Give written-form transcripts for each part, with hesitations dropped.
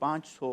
500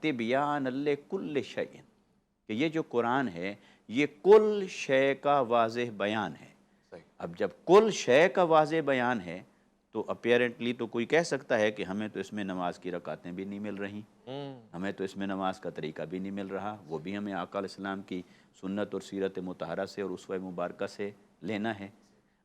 تبیان لکل شیء، کہ یہ جو قرآن ہے یہ کل شے کا واضح بیان ہے۔ صحیح۔ اب جب کل شے کا واضح بیان ہے تو اپیرنٹلی تو کوئی کہہ سکتا ہے کہ ہمیں تو اس میں نماز کی رکعتیں بھی نہیں مل رہی، ہمیں تو اس میں نماز کا طریقہ بھی نہیں مل رہا، وہ بھی ہمیں آقا علیہ السلام کی سنت اور سیرت مطہرہ سے اور اسوہ مبارکہ سے لینا ہے۔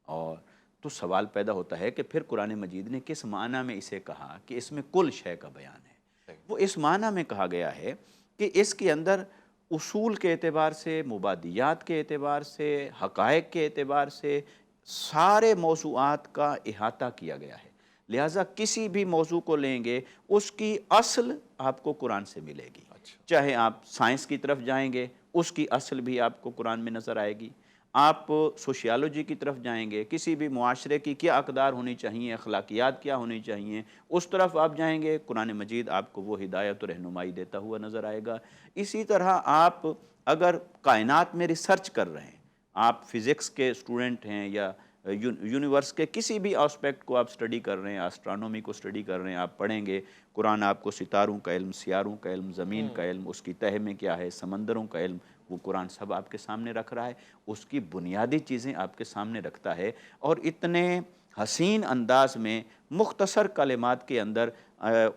اور تو سوال پیدا ہوتا ہے کہ پھر قرآن مجید نے کس معنی میں اسے کہا کہ اس میں کل شے کا بیان ہے؟ وہ اس معنی میں کہا گیا ہے کہ اس کے اندر اصول کے اعتبار سے، مبادیات کے اعتبار سے، حقائق کے اعتبار سے سارے موضوعات کا احاطہ کیا گیا ہے۔ لہٰذا کسی بھی موضوع کو لیں گے اس کی اصل آپ کو قرآن سے ملے گی۔ چاہے آپ سائنس کی طرف جائیں گے اس کی اصل بھی آپ کو قرآن میں نظر آئے گی، آپ سوشیالوجی کی طرف جائیں گے، کسی بھی معاشرے کی کیا اقدار ہونی چاہیے، اخلاقیات کیا ہونی چاہیے، اس طرف آپ جائیں گے، قرآن مجید آپ کو وہ ہدایت و رہنمائی دیتا ہوا نظر آئے گا۔ اسی طرح آپ اگر کائنات میں ریسرچ کر رہے ہیں، آپ فزکس کے اسٹوڈنٹ ہیں یا یونیورس کے کسی بھی آسپیکٹ کو آپ سٹڈی کر رہے ہیں، آسٹرانومی کو سٹڈی کر رہے ہیں، آپ پڑھیں گے، قرآن آپ کو ستاروں کا علم، سیاروں کا علم، زمین کا علم، اس کی تہہ میں کیا ہے، سمندروں کا علم، وہ قرآن سب آپ کے سامنے رکھ رہا ہے، اس کی بنیادی چیزیں آپ کے سامنے رکھتا ہے، اور اتنے حسین انداز میں مختصر کلمات کے اندر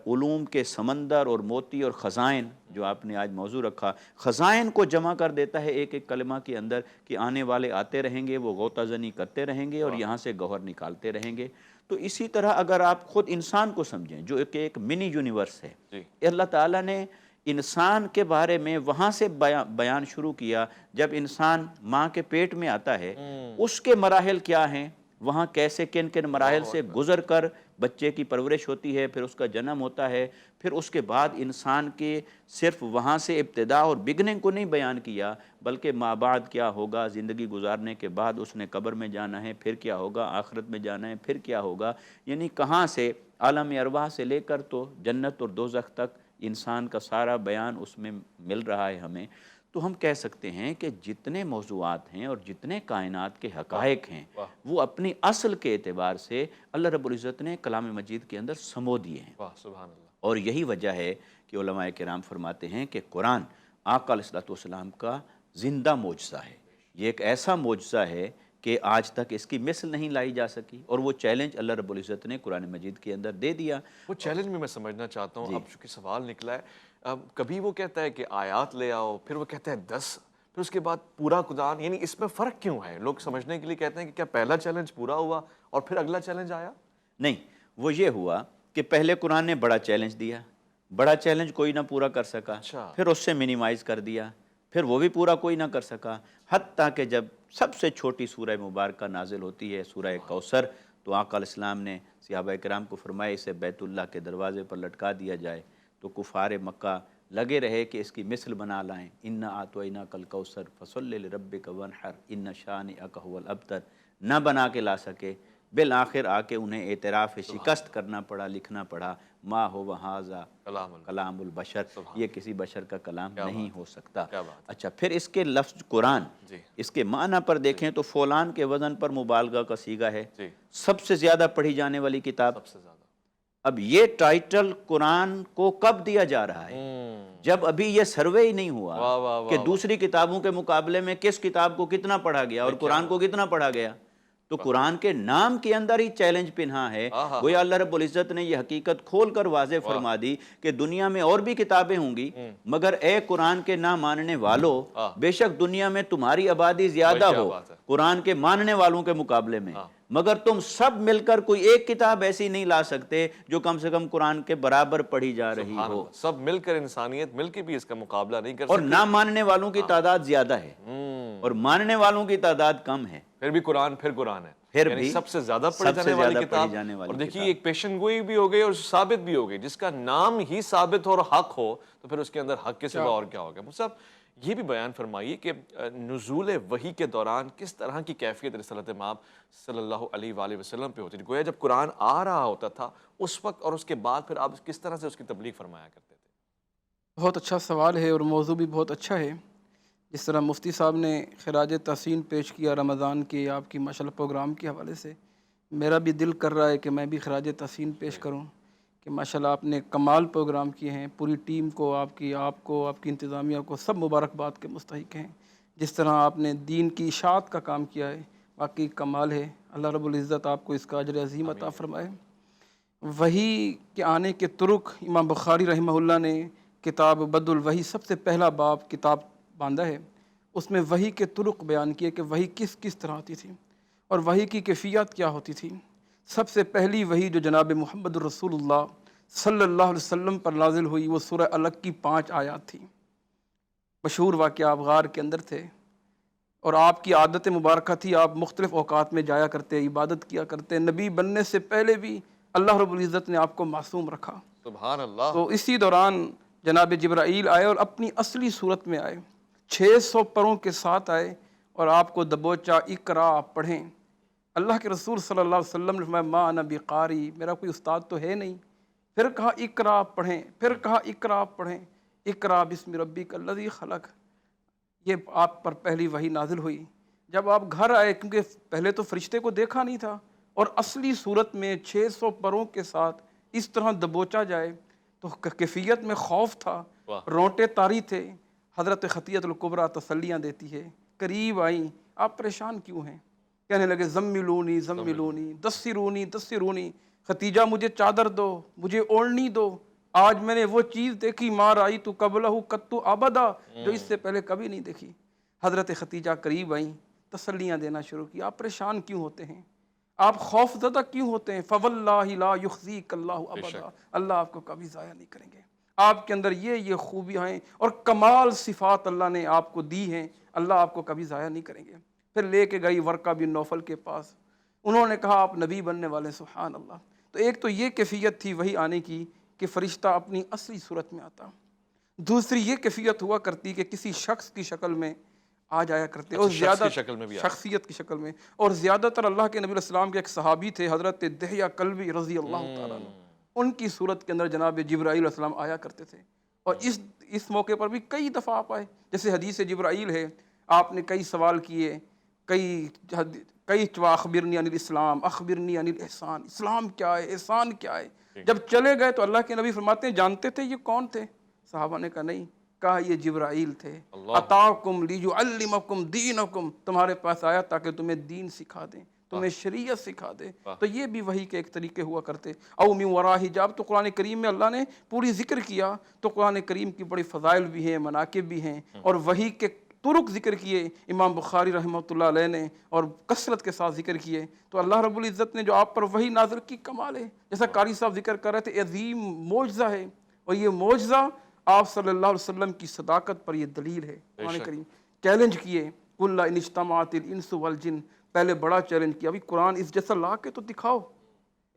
علوم کے سمندر اور موتی اور خزائن، جو آپ نے آج موضوع رکھا، خزائن کو جمع کر دیتا ہے ایک ایک کلمہ کے اندر، کہ آنے والے آتے رہیں گے، وہ غوطہ زنی کرتے رہیں گے اور یہاں سے گوہر نکالتے رہیں گے۔ تو اسی طرح اگر آپ خود انسان کو سمجھیں جو ایک منی یونیورس ہے، اللہ تعالیٰ نے انسان کے بارے میں وہاں سے بیان شروع کیا جب انسان ماں کے پیٹ میں آتا ہے، اس کے مراحل کیا ہیں، وہاں کیسے کن کن مراحل سے گزر کر بچے کی پرورش ہوتی ہے، پھر اس کا جنم ہوتا ہے، پھر اس کے بعد انسان کے صرف وہاں سے ابتدا اور بگننگ کو نہیں بیان کیا، بلکہ ماں بعد کیا ہوگا، زندگی گزارنے کے بعد اس نے قبر میں جانا ہے، پھر کیا ہوگا، آخرت میں جانا ہے، پھر کیا ہوگا، یعنی کہاں سے عالم ارواح سے لے کر تو جنت اور دوزخ تک انسان کا سارا بیان اس میں مل رہا ہے ہمیں۔ تو ہم کہہ سکتے ہیں کہ جتنے موضوعات ہیں اور جتنے کائنات کے حقائق ہیں وہ اپنی اصل کے اعتبار سے اللہ رب العزت نے کلام مجید کے اندر سمو دیے ہیں۔ سبحان اللہ۔ اور یہی وجہ ہے کہ علماء کرام فرماتے ہیں کہ قرآن آقا علیہ السلام کا زندہ معجزہ ہے، یہ ایک ایسا معجزہ ہے کہ آج تک اس کی مثل نہیں لائی جا سکی، اور وہ چیلنج اللہ رب العزت نے قرآن مجید کے اندر دے دیا۔ وہ چیلنج بھی میں سمجھنا چاہتا ہوں، اب چونکہ سوال نکلا ہے، اب کبھی وہ کہتا ہے کہ آیات لے آؤ، پھر وہ کہتا ہے 10، پھر اس کے بعد پورا قرآن، یعنی اس میں فرق کیوں ہے؟ لوگ سمجھنے کے لیے کہتے ہیں کہ کیا پہلا چیلنج پورا ہوا اور پھر اگلا چیلنج آیا؟ نہیں، وہ یہ ہوا کہ پہلے قرآن نے بڑا چیلنج دیا، بڑا چیلنج کوئی نہ پورا کر سکا، پھر اس سے منیمائز کر دیا، پھر وہ بھی پورا کوئی نہ کر سکا، حتیٰ کہ جب سب سے چھوٹی سورہ مبارکہ نازل ہوتی ہے، سورہ کوثر، تو آقا علیہ السلام نے صحابہ کرام کو فرمایا اسے بیت اللہ کے دروازے پر لٹکا دیا جائے، تو کفار مکہ لگے رہے کہ اس کی مثل بنا لائیں، اِنَّا أَعْطَيْنَاكَ الْكَوْثَرَ فَصَلِّ لِرَبِّكَ وَانْحَرْ إِنَّ شَانِئَكَ هُوَ الْأَبْتَرُ، نہ بنا کے لا سکے، بالآخر آ کے انہیں اعتراف شکست کرنا پڑا، لکھنا پڑا، ما هو هذا کلام البشر، یہ کسی بشر کا کلام نہیں ہو سکتا۔ اچھا، پھر اس کے لفظ قرآن، اس کے معنی پر دیکھیں تو فولان کے وزن پر مبالغہ کا صیغہ ہے، سب سے زیادہ پڑھی جانے والی کتاب۔ اب یہ ٹائٹل قرآن کو کب دیا جا رہا ہے؟ جب ابھی یہ سروے ہی نہیں ہوا کہ دوسری کتابوں کے مقابلے میں کس کتاب کو کتنا پڑھا گیا اور قرآن کو کتنا پڑھا گیا۔ تو قرآن کے نام کے اندر ہی چیلنج پنہا ہے، گویا اللہ رب العزت نے یہ حقیقت کھول کر واضح فرما دی کہ دنیا میں اور بھی کتابیں ہوں گی، مگر اے قرآن کے نہ ماننے والوں، بے شک دنیا میں تمہاری آبادی زیادہ ہو قرآن کے ماننے والوں کے مقابلے میں، مگر تم سب مل کر کوئی ایک کتاب ایسی نہیں لا سکتے جو کم سے کم قرآن کے برابر پڑھی جا رہی ہو۔ سب مل کر، انسانیت مل کے بھی اس کا مقابلہ نہیں کر سکتی، اور نہ ماننے والوں کی تعداد زیادہ ہے اور ماننے والوں کی تعداد کم ہے، پھر بھی قرآن ہے، پھر یعنی بھی سب سے زیادہ پڑھی جانے والی کتاب۔ اور دیکھیے ایک پیشن گوئی بھی ہو گئی اور ثابت بھی ہو گئی، جس کا نام ہی ثابت اور حق ہو تو پھر اس کے اندر حق کے سوا اور کیا ہوگا۔ صاحب یہ بھی بیان فرمائیے کہ نزول وحی کے دوران کس طرح کی کیفیت رسالت مآب صلی اللہ علیہ وآلہ وسلم پہ ہوتی تھی؟ گویا جب قرآن آ رہا ہوتا تھا اس وقت اور اس کے بعد پھر آپ کس طرح سے اس کی تبلیغ فرمایا کرتے تھے؟ بہت اچھا سوال ہے اور موضوع بھی بہت اچھا ہے۔ جس طرح مفتی صاحب نے خراج تحسین پیش کیا رمضان کے آپ کی ماشاءاللہ پروگرام کے حوالے سے، میرا بھی دل کر رہا ہے کہ میں بھی خراج تحسین پیش کروں کہ ماشاءاللہ آپ نے کمال پروگرام کیے ہیں. پوری ٹیم کو، آپ کی انتظامیہ کو سب مبارکباد کے مستحق ہیں. جس طرح آپ نے دین کی اشاعت کا کام کیا ہے واقعی کمال ہے. اللہ رب العزت آپ کو اس کا اجر عظیم عطا فرمائے. وحی کے آنے کے طرق امام بخاری رحمہ اللہ نے کتاب بدء الوحی سب سے پہلا باب کتاب باندھا ہے. اس میں وحی کے طرق بیان کیے کہ وحی کس کس طرح آتی تھی اور وحی کی کیفیت کیا ہوتی تھی. سب سے پہلی وحی جو جناب محمد الرسول اللہ صلی اللہ علیہ وسلم پر نازل ہوئی وہ سورہ الگ کی 5 آیات تھی. مشہور واقعہ آپ غار کے اندر تھے اور آپ کی عادت مبارکہ تھی، آپ مختلف اوقات میں جایا کرتے، عبادت کیا کرتے. نبی بننے سے پہلے بھی اللہ رب العزت نے آپ کو معصوم رکھا. سبحان اللہ. تو اسی دوران جناب جبرائیل آئے اور اپنی اصلی صورت میں آئے، 600 پروں کے ساتھ آئے اور آپ کو دبوچا اقرا پڑھیں. اللہ کے رسول صلی اللہ علیہ وسلم نے فرمایا ما انا بقاری، میرا کوئی استاد تو ہے نہیں. پھر کہا اقرا پڑھیں، پھر کہا اقرا پڑھیں. اقرا بسم ربک الذی خلق، یہ آپ پر پہلی وحی نازل ہوئی. جب آپ گھر آئے، کیونکہ پہلے تو فرشتے کو دیکھا نہیں تھا اور اصلی صورت میں 600 پروں کے ساتھ اس طرح دبوچا جائے تو کیفیت میں خوف تھا، رونٹے طاری تھے. حضرت خطیۃ الکبریٰ تسلیاں دیتی ہے، قریب آئیں، آپ پریشان کیوں ہیں؟ کہنے لگے زملونی زملونی دثرونی دثرونی، ختیجہ مجھے چادر دو، مجھے اوڑھنی دو. آج میں نے وہ چیز دیکھی ما رأیت قبلہ قط ابدا، جو اس سے پہلے کبھی نہیں دیکھی. حضرت ختیجہ قریب آئیں، تسلیاں دینا شروع کی. آپ پریشان کیوں ہوتے ہیں؟ آپ خوف زدہ کیوں ہوتے ہیں؟ فواللہ لا یخزیک اللہ ابدا، اللہ آپ کو کبھی ضائع نہیں کریں گے. آپ کے اندر یہ خوبیاں ہیں اور کمال صفات اللہ نے آپ کو دی ہیں، اللہ آپ کو کبھی ضائع نہیں کریں گے. پھر لے کے گئی ورقہ بن نوفل کے پاس، انہوں نے کہا آپ نبی بننے والے. سبحان اللہ. تو ایک تو یہ کیفیت تھی وہی آنے کی کہ فرشتہ اپنی اصلی صورت میں آتا. دوسری یہ کیفیت ہوا کرتی کہ کسی شخص کی شکل میں آ جایا کرتے، اور زیادہ شخصیت کی شکل میں. اور زیادہ تر اللہ کے نبی علیہ السلام کے ایک صحابی تھے حضرت دحیہ کلبی رضی اللہ تعالیٰ عنہ، ان کی صورت کے اندر جناب جبرائیل علیہ السلام آیا کرتے تھے. اور اس موقع پر بھی کئی دفعہ آپ آئے. جیسے حدیث جبرائیل ہے، آپ نے کئی سوال کیے، کئی اخبرنی عن الاسلام، اخبرنی عن الاحسان، اسلام کیا ہے، احسان کیا ہے. جب چلے گئے تو اللہ کے نبی فرماتے ہیں جانتے تھے یہ کون تھے؟ صحابہ نے کہا نہیں. کہا یہ جبرائیل تھے. اتاکم لیعلمکم دینکم، تمہارے پاس آیا تاکہ تمہیں دین سکھا دیں، تمہیں شریعت سکھا دے. تو یہ بھی وحی کے ایک طریقے ہوا کرتے. او من وراء حجاب، تو قرآن کریم میں اللہ نے پوری ذکر کیا تو قرآن کریم کی بڑی فضائل بھی ہیں، مناقب بھی ہیں، اور وحی کے طرق ذکر کیے امام بخاری رحمۃ اللہ علیہ نے اور کثرت کے ساتھ ذکر کیے. تو اللہ رب العزت نے جو آپ پر وحی نازل کی کمال ہے. جیسا قاری صاحب ذکر کر رہے تھے، عظیم معجزہ ہے، اور یہ معجزہ آپ صلی اللہ علیہ وسلم کی صداقت پر یہ دلیل ہے. قرآن کریم چیلنج کیے، قل ان اجتمعت الانس والجن، پہلے بڑا چیلنج کیا، ابھی قرآن اس جیسا لا کے تو دکھاؤ،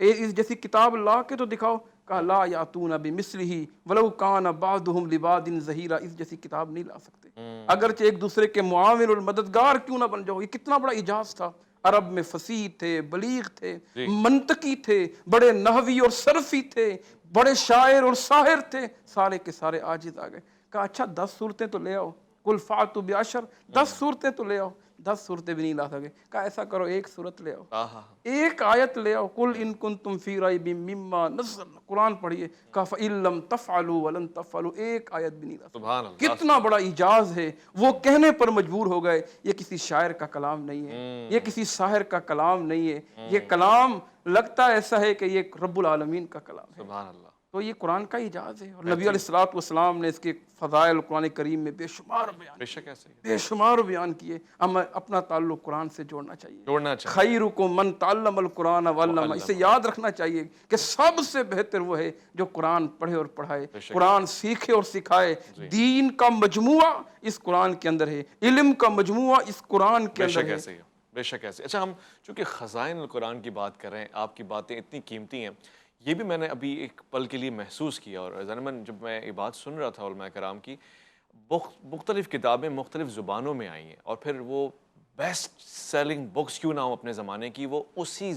اس جیسی کتاب لا کے تو دکھاؤ. کہا لا یاتون بمثلہ ولو کان بعضهم لبعض ظہیرا، اس جیسی کتاب نہیں لا سکتے اگرچہ ایک دوسرے کے معاون اور مددگار کیوں نہ بن جاؤ. یہ کتنا بڑا اعجاز تھا. عرب میں فصیح تھے، بلیغ تھے، منطقی تھے، بڑے نحوی اور صرفی تھے، بڑے شاعر اور ساحر تھے، سارے کے سارے عاجز آ گئے. کہا اچھا 10 صورتیں تو لے آؤ، قل فاتوا بعشر، 10 صورتیں تو لے آؤ. 10 صورتیں بھی نہیں لا سکے. کہا ایسا کرو 1 صورت لے آؤ، 1 آیت لے آؤ، قل ان کنتم فی ریب مما نزلنا، قرآن پڑھیے. کہا فإن لم تفعلوا ولن تفعلوا، 1 آیت بھی نہیں لا سکے. کتنا بڑا اعجاز ہے. وہ کہنے پر مجبور ہو گئے یہ کسی شاعر کا کلام نہیں ہے، یہ کسی ساحر کا کلام نہیں ہے، یہ کلام لگتا ایسا ہے کہ یہ رب العالمین کا کلام ہے. سبحان اللہ. تو یہ قرآن کا اعجاز ہے. اور نبی علیہ الصلوۃ والسلام نے اس کے فضائل قرآن کریم میں بے شمار بیان کیے. ہمیں اپنا تعلق قرآن سے جوڑنا چاہیے. خیرکم من تعلم القرآن وعلمہ، اسے یاد رکھنا چاہیے کہ سب سے بہتر وہ ہے جو قرآن پڑھے اور پڑھائے، قرآن سیکھے اور سکھائے. دین کا مجموعہ اس قرآن کے اندر ہے، علم کا مجموعہ اس قرآن کے اندر ہے. بے شک ایسے. اچھا، ہم چونکہ خزائن القرآن کی بات کر رہے ہیں، آپ کی باتیں اتنی قیمتی ہیں، یہ بھی میں نے ابھی ایک پل کے لیے محسوس کیا. اور ضمن جب میں یہ بات سن رہا تھا علماء کرام کی، مختلف کتابیں مختلف زبانوں میں آئی ہیں، اور پھر وہ بیسٹ سیلنگ بکس کیوں نہ ہوں اپنے زمانے کی، وہ اسی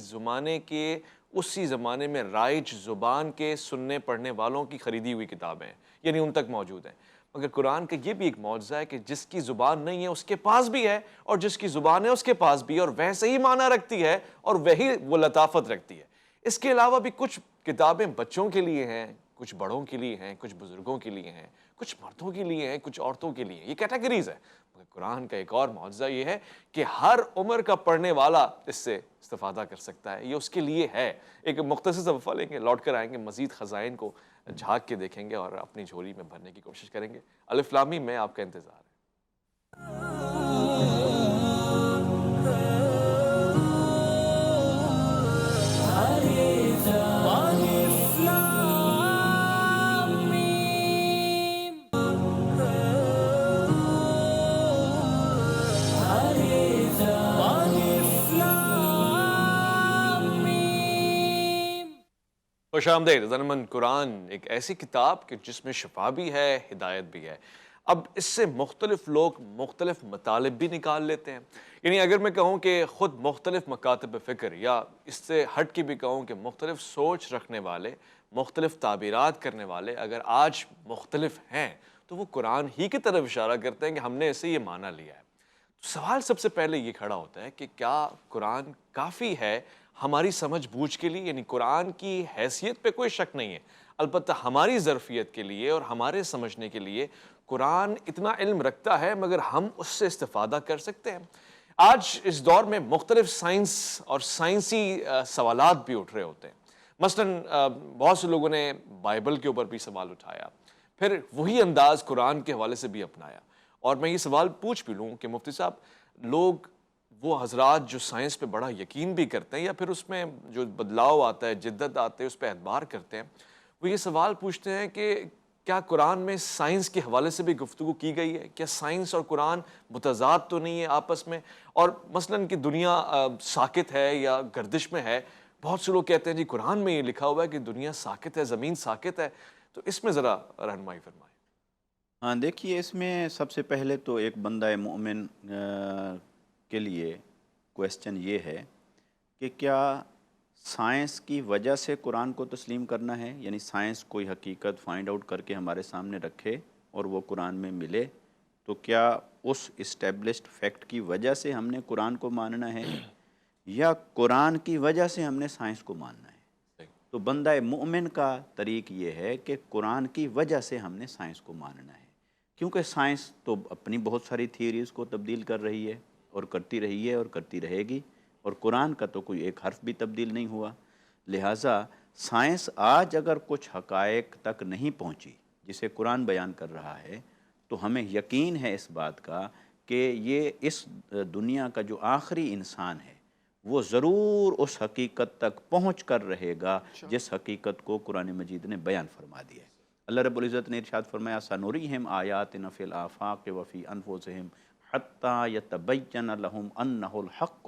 زمانے میں رائج زبان کے سننے پڑھنے والوں کی خریدی ہوئی کتابیں ہیں، یعنی ان تک موجود ہیں. مگر قرآن کا یہ بھی ایک معجزہ ہے کہ جس کی زبان نہیں ہے اس کے پاس بھی ہے، اور جس کی زبان ہے اس کے پاس بھی ہے، اور ویسے ہی معنی رکھتی ہے اور وہی وہ لطافت رکھتی ہے. اس کے علاوہ بھی کچھ کتابیں بچوں کے لیے ہیں، کچھ بڑوں کے لیے ہیں، کچھ بزرگوں کے لیے ہیں، کچھ مردوں کے لیے ہیں، کچھ عورتوں کے لیے ہیں، یہ کیٹیگریز ہے۔ مگر قرآن کا ایک اور معجزہ یہ ہے کہ ہر عمر کا پڑھنے والا اس سے استفادہ کر سکتا ہے، یہ اس کے لیے ہے۔ ایک مختصر سا وقفہ لیں گے، لوٹ کر آئیں گے، مزید خزائن کو جھانک کے دیکھیں گے اور اپنی جھولی میں بھرنے کی کوشش کریں گے۔ الف لام میم میں آپ کا انتظار ہے۔ خوش آمدید ضمن قرآن، ایک ایسی کتاب کہ جس میں شفا بھی ہے، ہدایت بھی ہے۔ اب اس سے مختلف لوگ مختلف مطالب بھی نکال لیتے ہیں، یعنی اگر میں کہوں کہ خود مختلف مکاتب فکر، یا اس سے ہٹ کے بھی کہوں کہ مختلف سوچ رکھنے والے، مختلف تعبیرات کرنے والے اگر آج مختلف ہیں تو وہ قرآن ہی کی طرف اشارہ کرتے ہیں کہ ہم نے اسے یہ مانا لیا ہے۔ سوال سب سے پہلے یہ کھڑا ہوتا ہے کہ کیا قرآن کافی ہے ہماری سمجھ بوجھ کے لیے؟ یعنی قرآن کی حیثیت پہ کوئی شک نہیں ہے، البتہ ہماری ظرفیت کے لیے اور ہمارے سمجھنے کے لیے قرآن اتنا علم رکھتا ہے، مگر ہم اس سے استفادہ کر سکتے ہیں؟ آج اس دور میں مختلف سائنس اور سائنسی سوالات بھی اٹھ رہے ہوتے ہیں۔ مثلاً بہت سے لوگوں نے بائبل کے اوپر بھی سوال اٹھایا، پھر وہی انداز قرآن کے حوالے سے بھی اپنایا۔ اور میں یہ سوال پوچھ بھی لوں کہ مفتی صاحب، لوگ وہ حضرات جو سائنس پہ بڑا یقین بھی کرتے ہیں یا پھر اس میں جو بدلاؤ آتا ہے، جدت آتے ہے، اس پہ اعتبار کرتے ہیں، وہ یہ سوال پوچھتے ہیں کہ کیا قرآن میں سائنس کے حوالے سے بھی گفتگو کی گئی ہے؟ کیا سائنس اور قرآن متضاد تو نہیں ہے آپس میں؟ اور مثلاً کہ دنیا ساکت ہے یا گردش میں ہے، بہت سے لوگ کہتے ہیں جی قرآن میں یہ لکھا ہوا ہے کہ دنیا ساکت ہے، زمین ساکت ہے، تو اس میں ذرا رہنمائی فرمائیں۔ ہاں دیکھیے، اس میں سب سے پہلے تو ایک بندہ مومن کے لیے کویسچن یہ ہے کہ کیا سائنس کی وجہ سے قرآن کو تسلیم کرنا ہے؟ یعنی سائنس کوئی حقیقت فائنڈ آؤٹ کر کے ہمارے سامنے رکھے اور وہ قرآن میں ملے، تو کیا اس اسٹیبلشڈ فیکٹ کی وجہ سے ہم نے قرآن کو ماننا ہے، یا قرآن کی وجہ سے ہم نے سائنس کو ماننا ہے؟ تو بندہ مومن کا طریق یہ ہے کہ قرآن کی وجہ سے ہم نے سائنس کو ماننا ہے، کیونکہ سائنس تو اپنی بہت ساری تھیوریز کو تبدیل کر رہی ہے اور کرتی رہی ہے اور کرتی رہے گی، اور قرآن کا تو کوئی ایک حرف بھی تبدیل نہیں ہوا۔ لہٰذا سائنس آج اگر کچھ حقائق تک نہیں پہنچی جسے قرآن بیان کر رہا ہے، تو ہمیں یقین ہے اس بات کا کہ یہ اس دنیا کا جو آخری انسان ہے وہ ضرور اس حقیقت تک پہنچ کر رہے گا جس حقیقت کو قرآن مجید نے بیان فرما دیا ہے۔ اللہ رب العزت نے ارشاد فرمایا سنوریہم آیاتنا فی الآفاق وفی انفسہم حتی یتبین لہم انہ الحق،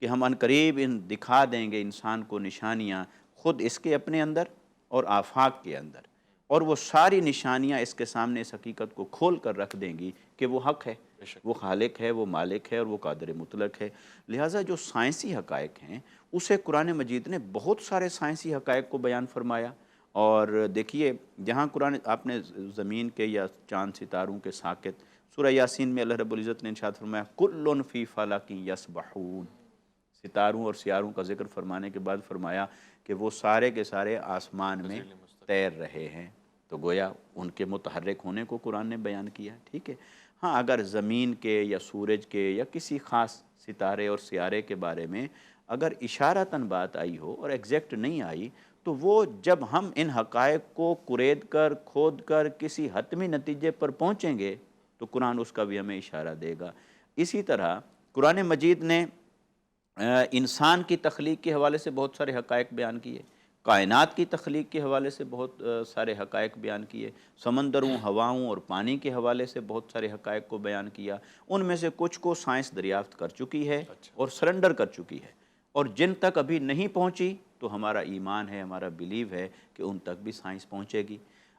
کہ ہم عنقریب دکھا دیں گے انسان کو نشانیاں خود اس کے اپنے اندر اور آفاق کے اندر، اور وہ ساری نشانیاں اس کے سامنے اس حقیقت کو کھول کر رکھ دیں گی کہ وہ حق ہے، وہ خالق ہے، وہ مالک ہے، اور وہ قادر مطلق ہے۔ لہٰذا جو سائنسی حقائق ہیں اسے قرآن مجید نے بہت سارے سائنسی حقائق کو بیان فرمایا۔ اور دیکھیے، جہاں قرآن آپ نے زمین کے یا چاند ستاروں کے ساکت، سورہ یاسین میں اللہ رب العزت نے ارشاد فرمایا کل فی فلک یسبحون، ستاروں اور سیاروں کا ذکر فرمانے کے بعد فرمایا کہ وہ سارے کے سارے آسمان میں تیر رہے ہیں، تو گویا ان کے متحرک ہونے کو قرآن نے بیان کیا، ٹھیک ہے۔ ہاں اگر زمین کے یا سورج کے یا کسی خاص ستارے اور سیارے کے بارے میں اگر اشارتاً بات آئی ہو اور ایگزیکٹ نہیں آئی، تو وہ جب ہم ان حقائق کو کُرید کر کھود کر کسی حتمی نتیجے پر پہنچیں گے تو قرآن اس کا بھی ہمیں اشارہ دے گا۔ اسی طرح قرآن مجید نے انسان کی تخلیق کے حوالے سے بہت سارے حقائق بیان کیے، کائنات کی تخلیق کے حوالے سے بہت سارے حقائق بیان کیے، سمندروں، ہواؤں اور پانی کے حوالے سے بہت سارے حقائق کو بیان کیا۔ ان میں سے کچھ کو سائنس دریافت کر چکی ہے اور سرنڈر کر چکی ہے، اور جن تک ابھی نہیں پہنچی تو ہمارا ایمان ہے، ہمارا بلیو ہے کہ ان تک بھی سائنس پہنچے گی۔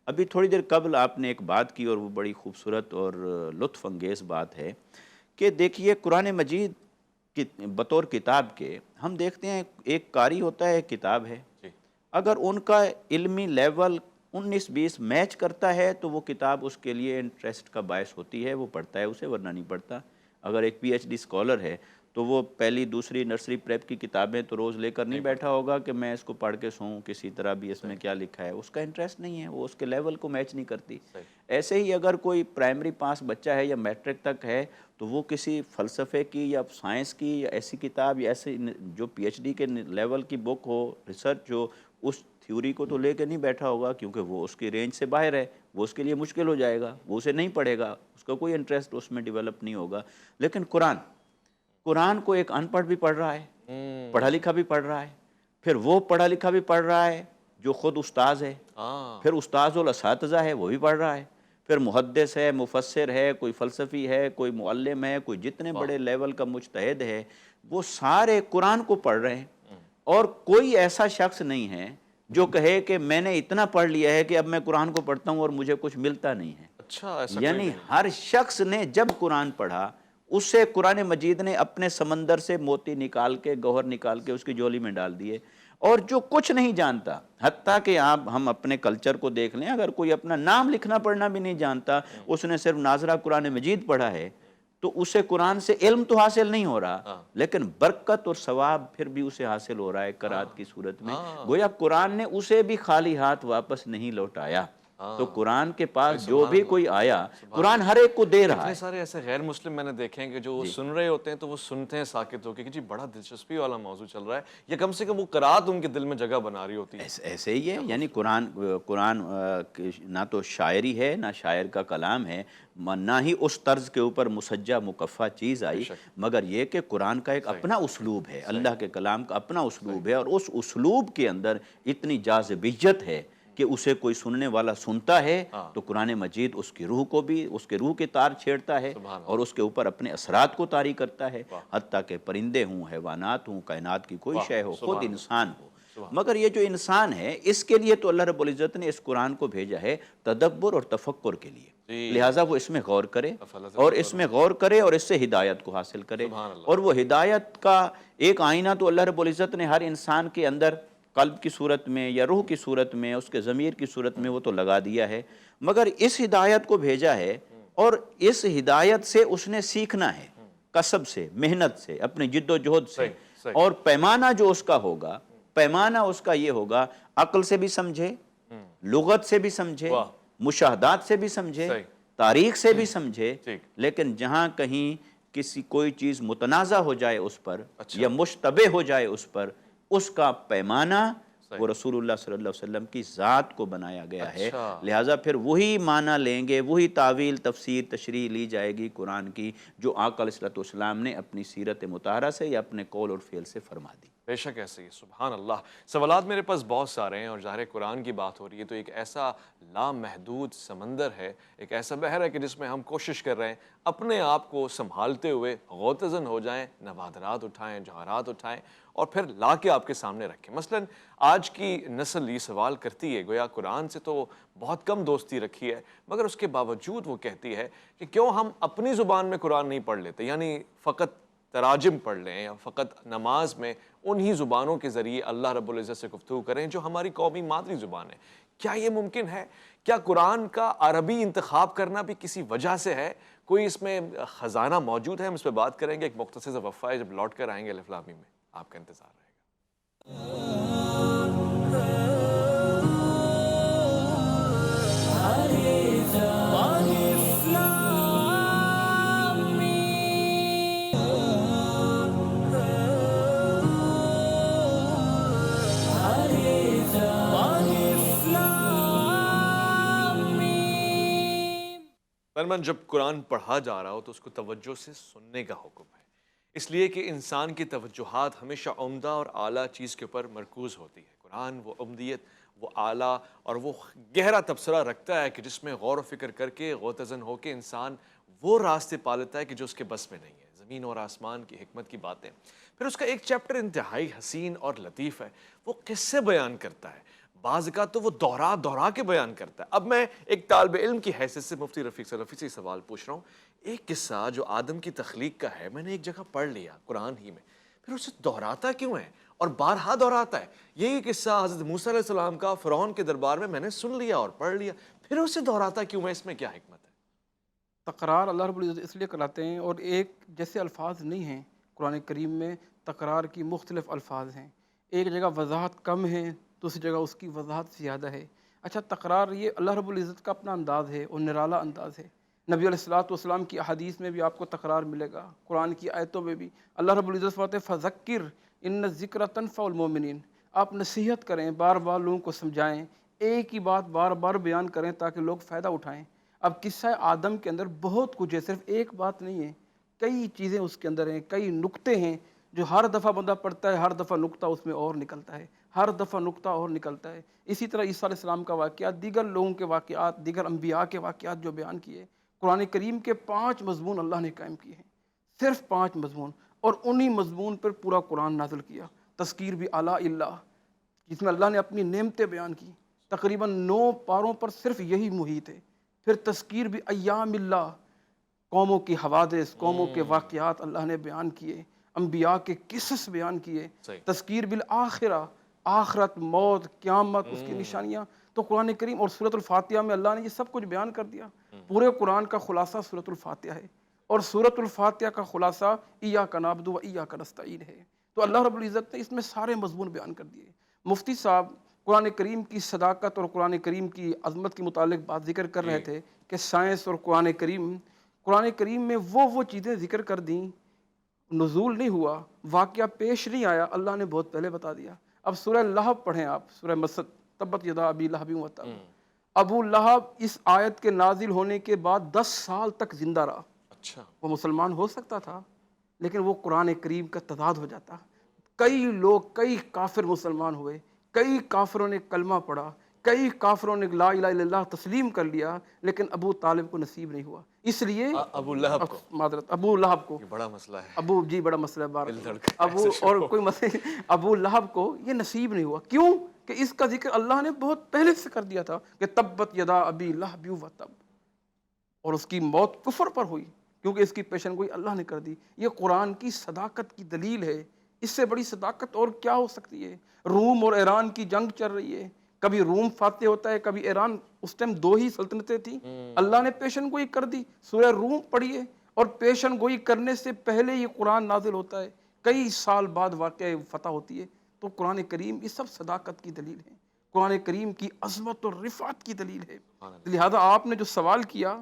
ابھی تھوڑی دیر قبل آپ نے ایک بات کی اور وہ بڑی خوبصورت اور لطف انگیز بات ہے کہ دیکھیے قرآن مجید بطور کتاب کے ہم دیکھتے ہیں ایک قاری ہوتا ہے، کتاب ہے، اگر ان کا علمی لیول 19-20 میچ کرتا ہے تو وہ کتاب اس کے لیے انٹرسٹ کا باعث ہوتی ہے، وہ پڑھتا ہے اسے، ورنہ نہیں پڑھتا۔ اگر ایک پی ایچ ڈی اسکالر ہے تو وہ پہلی دوسری نرسری پریپ کی کتابیں تو روز لے کر نہیں بیٹھا ہوگا کہ میں اس کو پڑھ کے سوؤں کسی طرح بھی اس میں کیا لکھا ہے، اس کا انٹرسٹ نہیں ہے، وہ اس کے لیول کو میچ نہیں کرتی۔ ایسے ہی اگر کوئی پرائمری پاس بچہ ہے یا میٹرک تک ہے تو وہ کسی فلسفے کی یا سائنس کی یا ایسی کتاب یا ایسی جو پی ایچ ڈی کے لیول کی بک ہو، ریسرچ ہو، اس تھیوری کو تو لے کے نہیں بیٹھا ہوگا، کیونکہ وہ اس کی رینج سے باہر ہے، وہ اس کے لیے مشکل ہو جائے گا، وہ اسے نہیں پڑھے گا، اس کا کوئی انٹرسٹ اس میں ڈیولپ نہیں ہوگا۔ لیکن قرآن کو ایک ان پڑھ بھی پڑھ رہا ہے، پڑھا لکھا بھی پڑھ رہا ہے، پھر وہ پڑھا لکھا بھی پڑھ رہا ہے جو خود استاذ ہے، پھر استاذ الاساتذہ ہے وہ بھی پڑھ رہا ہے، پھر محدث ہے، مفسر ہے، کوئی فلسفی ہے، کوئی معلم ہے، کوئی جتنے بڑے لیول کا مجتہد ہے، وہ سارے قرآن کو پڑھ رہے ہیں۔ اور کوئی ایسا شخص نہیں ہے جو کہے کہ میں نے اتنا پڑھ لیا ہے کہ اب میں قرآن کو پڑھتا ہوں اور مجھے کچھ ملتا نہیں ہے۔ اچھا، ایسا یعنی ہر شخص نے جب قرآن پڑھا، اس سے قرآن مجید نے اپنے سمندر سے موتی نکال کے، گوہر نکال کے اس کی جولی میں ڈال دیے۔ اور جو کچھ نہیں جانتا، حتیٰ کہ ہم اپنے کلچر کو دیکھ لیں، اگر کوئی اپنا نام لکھنا پڑھنا بھی نہیں جانتا، اس نے صرف ناظرہ قرآن مجید پڑھا ہے، تو اسے قرآن سے علم تو حاصل نہیں ہو رہا، لیکن برکت اور ثواب پھر بھی اسے حاصل ہو رہا ہے قرات کی صورت میں۔ گویا قرآن نے اسے بھی خالی ہاتھ واپس نہیں لوٹایا۔ تو قرآن کے پاس جو بھی کوئی آیا، قرآن ہر ایک کو دے رہا ہے۔ اتنے سارے ایسے غیر مسلم میں نے دیکھے ہیں کہ جو سن رہے ہوتے ہیں تو وہ سنتے ہیں ساکت ہو کے کہ جی بڑا دلچسپی والا موضوع چل رہا ہے، یا کم سے کم وہ قرات ان کے دل میں جگہ بنا رہی ہوتی ہے۔ ایسے ہی ہے، یعنی قرآن نہ تو شاعری ہے، نہ شاعر کا کلام ہے، نہ ہی اس طرز کے اوپر مسجع مکفہ چیز آئی، مگر یہ کہ قرآن کا ایک اپنا اسلوب ہے، اللہ کے کلام کا اپنا اسلوب ہے، اور اس اسلوب کے اندر اتنی جاذبیت ہے کہ اسے کوئی سننے والا سنتا ہے تو قرآن مجید اس کی روح کو بھی، اس کے روح کے تار چھیڑتا ہے اور اس کے اوپر اپنے اثرات کو طاری کرتا ہے، حتیٰ کہ پرندے ہوں، حیوانات ہوں، کائنات کی کوئی شے ہو، خود انسان ہو۔ مگر یہ جو انسان ہے، اس کے لیے تو اللہ رب العزت نے اس قرآن کو بھیجا ہے تدبر اور تفکر کے لیے، لہٰذا وہ اس میں غور کرے اور اس میں غور کرے اور اس سے ہدایت کو حاصل کرے۔ اور وہ ہدایت کا ایک آئینہ تو اللہ رب العزت نے ہر انسان کے اندر قلب کی صورت میں یا روح کی صورت میں، اس کے ضمیر کی صورت میں وہ تو لگا دیا ہے، مگر اس ہدایت کو بھیجا ہے اور اس ہدایت سے اس نے سیکھنا ہے، کسب سے، محنت سے، اپنی جد و جہد سے۔ اور پیمانہ جو اس کا ہوگا، پیمانہ اس کا یہ ہوگا، عقل سے بھی سمجھے، لغت سے بھی سمجھے، مشاہدات سے بھی سمجھے، تاریخ سے بھی سمجھے، لیکن جہاں کہیں کوئی چیز متنازع ہو جائے اس پر یا مشتبہ ہو جائے اس پر، اس کا پیمانہ وہ رسول اللہ صلی اللہ علیہ وسلم کی ذات کو بنایا گیا ہے، لہٰذا پھر وہی معنی لیں گے، وہی تعویل، تفسیر، تشریح لی جائے گی قرآن کی، جو آقا علیہ السلام نے اپنی سیرت مطہرہ سے یا اپنے قول اور فعل سے فرما دی۔ بے شک ایسے ہی، سبحان اللہ۔ سوالات میرے پاس بہت سارے ہیں، اور ظاہر قرآن کی بات ہو رہی ہے تو ایک ایسا لامحدود سمندر ہے، ایک ایسا بحر ہے کہ جس میں ہم کوشش کر رہے ہیں اپنے آپ کو سنبھالتے ہوئے غوطہ ہو جائیں، نوادرات اٹھائیں، جوہرات اٹھائیں اور پھر لا کے آپ کے سامنے رکھیں۔ مثلا آج کی نسل یہ سوال کرتی ہے، گویا قرآن سے تو بہت کم دوستی رکھی ہے، مگر اس کے باوجود وہ کہتی ہے کہ کیوں ہم اپنی زبان میں قرآن نہیں پڑھ لیتے، یعنی فقط تراجم پڑھ لیں یا فقط نماز میں انہی زبانوں کے ذریعے اللہ رب العزت سے گفتگو کریں جو ہماری قومی مادری زبان ہے۔ کیا یہ ممکن ہے؟ کیا قرآن کا عربی انتخاب کرنا بھی کسی وجہ سے ہے؟ کوئی اس میں خزانہ موجود ہے؟ ہم اس پہ بات کریں گے، ایک مختصر سا وقفہ ہے، جب لوٹ کر آئیں گے الف لام میم میں آپ کا انتظار رہے گا۔ جب قرآن پڑھا جا رہا ہو تو اس کو توجہ سے سننے کا حکم ہے، اس لیے کہ انسان کی توجہات ہمیشہ عمدہ اور اعلیٰ چیز کے اوپر مرکوز ہوتی ہے۔ قرآن وہ عمدیت، وہ اعلیٰ اور وہ گہرا تبصرہ رکھتا ہے کہ جس میں غور و فکر کر کے غوطہ ہو کے انسان وہ راستے پا لیتا ہے کہ جو اس کے بس میں نہیں ہے۔ زمین اور آسمان کی حکمت کی باتیں، پھر اس کا ایک چیپٹر انتہائی حسین اور لطیف ہے، وہ قصے بیان کرتا ہے، بعض کا تو وہ دہرا کے بیان کرتا ہے۔ اب میں ایک طالب علم کی حیثیت سے مفتی رفیق سلفی سے سوال پوچھ رہا ہوں، ایک قصہ جو آدم کی تخلیق کا ہے، میں نے ایک جگہ پڑھ لیا قرآن ہی میں، پھر اسے دہراتا کیوں ہے اور بارہا دہراتا ہے؟ یہی قصہ حضرت موسیٰ علیہ السلام کا فرعون کے دربار میں نے سن لیا اور پڑھ لیا، پھر اسے دہراتا کیوں ہے؟ اس میں کیا حکمت ہے؟ تکرار اللہ رب العزت اس لیے کراتے ہیں، اور ایک جیسے الفاظ نہیں ہیں قرآن کریم میں تکرار کی مختلف الفاظ ہیں، ایک جگہ وضاحت کم ہے، دوسری جگہ اس کی وضاحت زیادہ ہے۔ اچھا، تکرار یہ اللہ رب العزت کا اپنا انداز ہے اور نرالا انداز ہے۔ نبی علیہ الصلوۃ والسلام کی احادیث میں بھی آپ کو تکرار ملے گا، قرآن کی آیتوں میں بھی اللہ رب العزت فرماتے ہیں فذکر ان الذکر تنفع المؤمنین، آپ نصیحت کریں، بار بار لوگوں کو سمجھائیں، ایک ہی بات بار بار بیان کریں تاکہ لوگ فائدہ اٹھائیں۔ اب قصہ آدم کے اندر بہت کچھ ہے، صرف ایک بات نہیں ہے، کئی چیزیں اس کے اندر ہیں، کئی نقطے ہیں جو ہر دفعہ بندہ پڑھتا ہے، ہر دفعہ نقطہ اس میں اور نکلتا ہے، ہر دفعہ نقطہ اور نکلتا ہے۔ اسی طرح عیسیٰ علیہ السلام کا واقعات، دیگر لوگوں کے واقعات، دیگر انبیاء کے واقعات جو بیان کیے، قرآن کریم کے 5 مضمون اللہ نے قائم کیے ہیں، صرف 5 مضمون، اور انہی مضمون پر پورا قرآن نازل کیا۔ تذکیر بھی اعلیٰ اللہ، جس میں اللہ نے اپنی نعمتیں بیان کی، تقریباً 9 پاروں پر صرف یہی محیط ہے۔ پھر تذکیر بھی ایام اللہ، قوموں کی حوادث، قوموں کے واقعات اللہ نے بیان کیے، انبیاء کے قصص بیان کیے۔ صحیح۔ تذکیر بالآخرہ، آخرت، موت، قیامت، اس کی نشانیاں، تو قرآن کریم اور سورۃ الفاتحہ میں اللہ نے یہ سب کچھ بیان کر دیا۔ پورے قرآن کا خلاصہ سورۃ الفاتحہ ہے، اور سورۃ الفاتحہ کا خلاصہ ایاک نعبد و ایاک نستعین ہے۔ تو اللہ رب العزت نے اس میں سارے مضمون بیان کر دیے۔ مفتی صاحب قرآن کریم کی صداقت اور قرآن کریم کی عظمت کے متعلق بات ذکر کر رہے تھے کہ سائنس اور قرآن کریم میں وہ چیزیں ذکر کر دیں، نزول نہیں ہوا، واقعہ پیش نہیں آیا، اللہ نے بہت پہلے بتا دیا۔ اب سورہ لہب پڑھیں آپ، سورہ مسد، تبت یدا ابی لہب وتب۔ ابو لہب اس آیت کے نازل ہونے کے بعد 10 سال تک زندہ رہا۔ اچھا، وہ مسلمان ہو سکتا تھا، لیکن وہ قرآن کریم کا تضاد ہو جاتا۔ کئی لوگ، کئی کافر مسلمان ہوئے، کئی کافروں نے کلمہ پڑھا، کئی کافروں نے لا الہ الا اللہ تسلیم کر لیا، لیکن ابو طالب کو نصیب نہیں ہوا۔ اس لیے ابو لہب کو، معذرت، ابو لہب کو، یہ بڑا مسئلہ ہے، ابو جی بڑا مسئلہ ہے، دل بار دھڑکن ابو ایسے شروع اور کوئی مسئلہ، ابو لہب کو یہ نصیب نہیں ہوا۔ کیوں کہ اس کا ذکر اللہ نے بہت پہلے سے کر دیا تھا کہ تبت یدا ابی لہب وتب، اور اس کی موت کفر پر ہوئی کیونکہ اس کی پیشن گوئی اللہ نے کر دی۔ یہ قرآن کی صداقت کی دلیل ہے، اس سے بڑی صداقت اور کیا ہو سکتی ہے؟ روم اور ایران کی جنگ چل رہی ہے، کبھی روم فاتح ہوتا ہے، کبھی ایران، اس ٹائم 2 ہی سلطنتیں تھیں، اللہ نے پیشن گوئی کر دی۔ سورہ روم پڑھیے، اور پیشن گوئی کرنے سے پہلے یہ قرآن نازل ہوتا ہے، کئی سال بعد واقعہ فتح ہوتی ہے۔ تو قرآن کریم یہ سب صداقت کی دلیل ہے، قرآن کریم کی عظمت اور رفعت کی دلیل ہے۔ لہذا آپ نے جو سوال کیا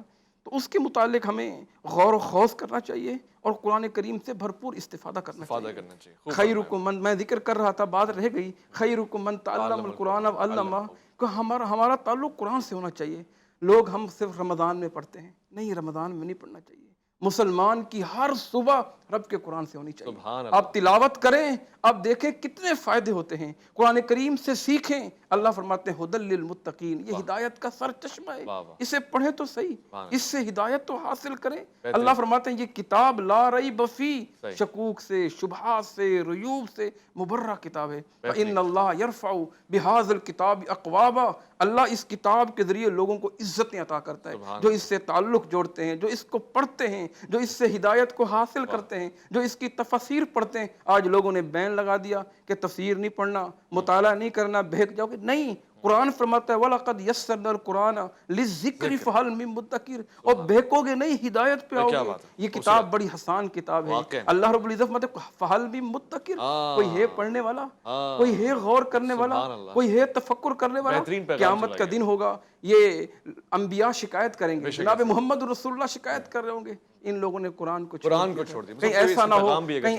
تو اس کے متعلق ہمیں غور و خوض کرنا چاہیے اور قرآن کریم سے بھرپور استفادہ کرنا چاہیے۔ خیرکم من، میں ذکر کر رہا تھا، بات رہ گئی، خیرکم من تعلم القرآن وعلمہ، کہ ہمارا تعلق قرآن سے ہونا چاہیے۔ لوگ ہم صرف رمضان میں پڑھتے ہیں، نہیں، رمضان میں نہیں پڑھنا چاہیے۔ مسلمان کی ہر صبح رب کے قرآن سے ہونی چاہیے۔ آپ تلاوت کریں، آپ دیکھیں کتنے فائدے ہوتے ہیں، قرآن کریم سے سیکھیں۔ اللہ فرماتے ہیں ھدی للمتقین، یہ ہدایت کا سر چشمہ ہے، اسے پڑھیں تو صحیح، اس سے ہدایت تو حاصل کریں۔ اللہ فرماتے ہیں یہ کتاب لا ریب فی، شکوک سے، شبہات سے، ریوب سے مبرہ کتاب ہے۔ فإن اللہ یرفع بہذا الکتاب اقواما، اللہ اس کتاب کے ذریعے لوگوں کو عزتیں عطا کرتا ہے، جو اس سے تعلق جوڑتے ہیں، جو اس کو پڑھتے ہیں، جو اس سے ہدایت کو حاصل کرتے ہیں، جو اس کی تفسیر پڑھتے ہیں۔ آج لوگوں نے بین لگا دیا کہ تفسیر نہیں پڑھنا، مطالعہ نہیں کرنا، بہک جاؤ گے، نہیں، قرآن فرماتا ہے وَلَقَدْ يَسَّرْنَا الْقُرْآنَ لِلذِّكْرِ فَهَلْ مِن مُدَّكِرٍ، اور بہکو گے نہیں، ہدایت پہ آؤ گے۔ یہ کتاب بڑی حسان کتاب ہے، اللہ رب العزت فرماتے ہیں فَهَلْ مِن مُدَّكِرٍ، کوئی ہے پڑھنے والا، کوئی ہے غور کرنے والا، کوئی ہے تفکر کرنے والا۔ قیامت کا دن ہوگا، یہ انبیاء شکایت کریں گے، جناب محمد رسول اللہ شکایت کر رہے ہوں گے، ان لوگوں نے قرآن کو چھوڑ دیا۔ کہیں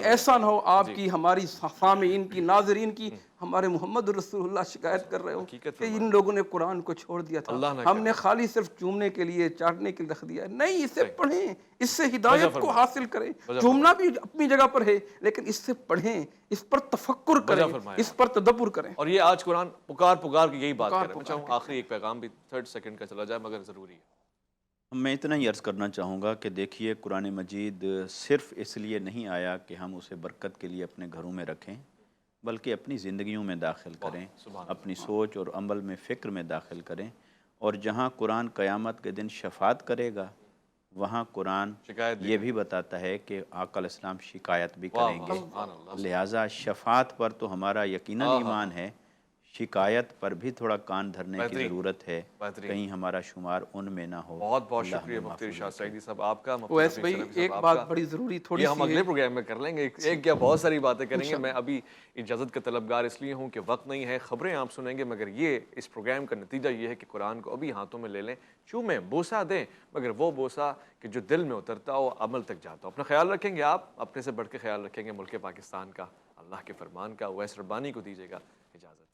ایسا نہ ہو آپ کی، ہماری سامعین کی، ناظرین کی، ہمارے محمد رسول اللہ شکایت کر رہے ہو کہ ان لوگوں نے قرآن کو چھوڑ دیا تھا، ہم نے خالی صرف چومنے کے لیے، چاٹنے کے لیے رکھ دیا ہے۔ نہیں، اسے پڑھیں، اس سے ہدایت کو حاصل کریں۔ چومنا بھی اپنی جگہ پر ہے، لیکن اس سے پڑھیں، اس پر تفکر کریں، اس پر تدبر کریں۔ اور یہ آج قرآن پکار کے یہی بات کر رہے ہیں۔ میں چاہوں آخری ایک پیغام بھی 30 سیکنڈ کا چلا جائے، مگر ضروری ہے۔ میں اتنا ہی عرض کرنا چاہوں گا کہ دیکھیے قرآن مجید صرف اس لیے نہیں آیا کہ ہم اسے برکت کے لیے اپنے گھروں میں رکھیں، بلکہ اپنی زندگیوں میں داخل کریں، اپنی سوچ اور عمل میں، فکر میں داخل کریں، اور جہاں قرآن قیامت کے دن شفاعت کرے گا، وہاں قرآن یہ بھی بتاتا ہے کہ آقا علیہ السلام شکایت بھی کریں گے۔ لہٰذا شفاعت پر تو ہمارا یقیناً ایمان ہے، شکایت پر بھی تھوڑا کان دھرنے کی بہترین، ضرورت ہے، بہترین۔ کہیں ہمارا شمار ان میں نہ ہو۔ بہت بہت اللہ شکریہ ہمیں مفتی محفوظ ارشاد رکھے۔ سعیدی صاحب آپ کا، مفتی اویس رفیق بھائی سلفی صاحب ایک آپ بات کا۔ بڑی ضروری تھوڑی یہ ہم سی اگلے ہے، پروگرام میں کر لیں گے، ایک کیا بہت ساری باتیں کریں گے۔ میں ابھی اجازت کا طلبگار اس لیے ہوں کہ وقت نہیں ہے، خبریں آپ سنیں گے، مگر یہ اس پروگرام کا نتیجہ یہ ہے کہ قرآن کو ابھی ہاتھوں میں لے لیں، چومیں، بوسہ دیں، مگر وہ بوسہ کہ جو دل میں اترتا ہو، عمل تک جاتا ہو۔ اپنا خیال رکھیں گے آپ، اپنے سے بڑھ کے خیال رکھیں گے ملک پاکستان کا، اللہ کے فرمان کا۔ اویس ربانی کو دیجیے گا اجازت۔